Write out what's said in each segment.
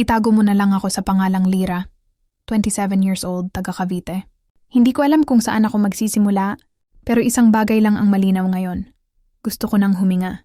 Itago mo na lang ako sa pangalang Lira, 27 years old, taga Cavite. Hindi ko alam kung saan ako magsisimula, pero isang bagay lang ang malinaw ngayon. Gusto ko nang huminga.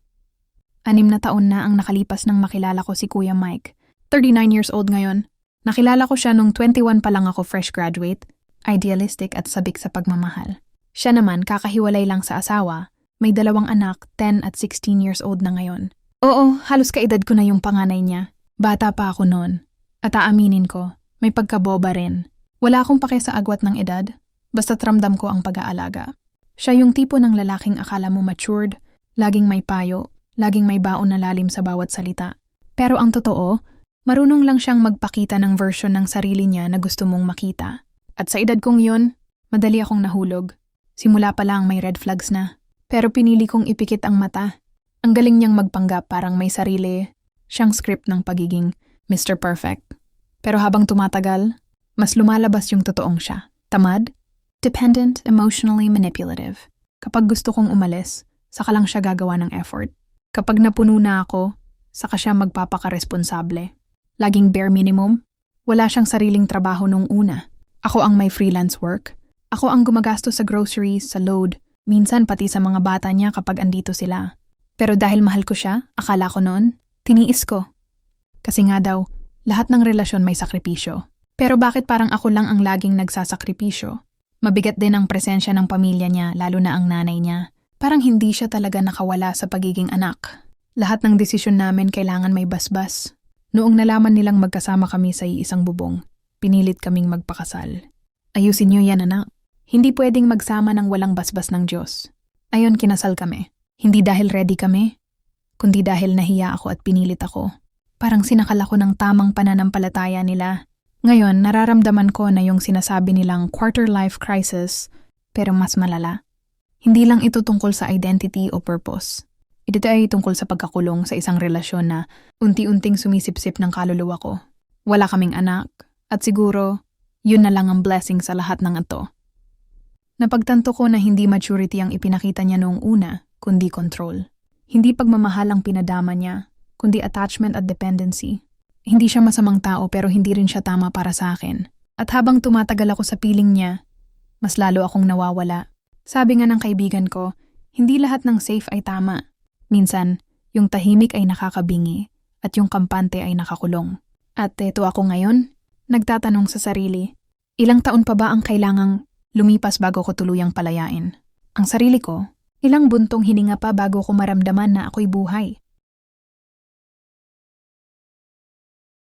6 na taon na ang nakalipas nang makilala ko si Kuya Mike. 39 years old ngayon. Nakilala ko siya nung 21 pa lang ako fresh graduate, idealistic at sabik sa pagmamahal. Siya naman kakahiwalay lang sa asawa, may 2 anak, 10 at 16 years old na ngayon. Oo, halos kaedad ko na yung panganay niya. Bata pa ako noon. At aaminin ko, may pagkaboba rin. Wala akong pake sa agwat ng edad, basta't ramdam ko ang pag-aalaga. Siya yung tipo ng lalaking akala mo matured, laging may payo, laging may baon na lalim sa bawat salita. Pero ang totoo, marunong lang siyang magpakita ng version ng sarili niya na gusto mong makita. At sa edad kong yun, madali akong nahulog. Simula pa lang may red flags na. Pero pinili kong ipikit ang mata. Ang galing niyang magpanggap parang may sarili. Siyang script ng pagiging Mr. Perfect. Pero habang tumatagal, mas lumalabas yung totoong siya. Tamad, dependent, emotionally manipulative. Kapag gusto kong umalis, saka lang siya gagawa ng effort. Kapag napuno na ako, saka siya magpapakaresponsable. Laging bare minimum, wala siyang sariling trabaho nung una. Ako ang may freelance work. Ako ang gumagastos sa groceries, sa load, minsan pati sa mga bata niya kapag andito sila. Pero dahil mahal ko siya, akala ko noon, tiniis ko. Kasi nga daw, lahat ng relasyon may sakripisyo. Pero bakit parang ako lang ang laging nagsasakripisyo? Mabigat din ang presensya ng pamilya niya, lalo na ang nanay niya. Parang hindi siya talaga nakawala sa pagiging anak. Lahat ng desisyon namin kailangan may basbas. Noong nalaman nilang magkasama kami sa iisang bubong, pinilit kaming magpakasal. Ayusin niyo yan, anak. Hindi pwedeng magsama ng walang basbas ng Diyos. Ayon kinasal kami. Hindi dahil ready kami, kundi dahil nahiya ako at pinilit ako. Parang sinakal ako ng tamang pananampalataya nila. Ngayon, nararamdaman ko na yung sinasabi nilang quarter-life crisis, pero mas malala. Hindi lang ito tungkol sa identity o purpose. Ito ay tungkol sa pagkakulong sa isang relasyon na unti-unting sumisipsip ng kaluluwa ko. Wala kaming anak, at siguro, yun na lang ang blessing sa lahat ng ito. Napagtanto ko na hindi maturity ang ipinakita niya noong una, kundi control. Hindi pagmamahal ang pinadama niya, kundi attachment at dependency. Hindi siya masamang tao pero hindi rin siya tama para sa akin. At habang tumatagal ako sa piling niya, mas lalo akong nawawala. Sabi nga ng kaibigan ko, hindi lahat ng safe ay tama. Minsan, yung tahimik ay nakakabingi at yung kampante ay nakakulong. At eto ako ngayon, nagtatanong sa sarili, ilang taon pa ba ang kailangang lumipas bago ko tuluyang palayain? Ang sarili ko, ilang buntong hininga pa bago ko maramdaman na ako'y buhay?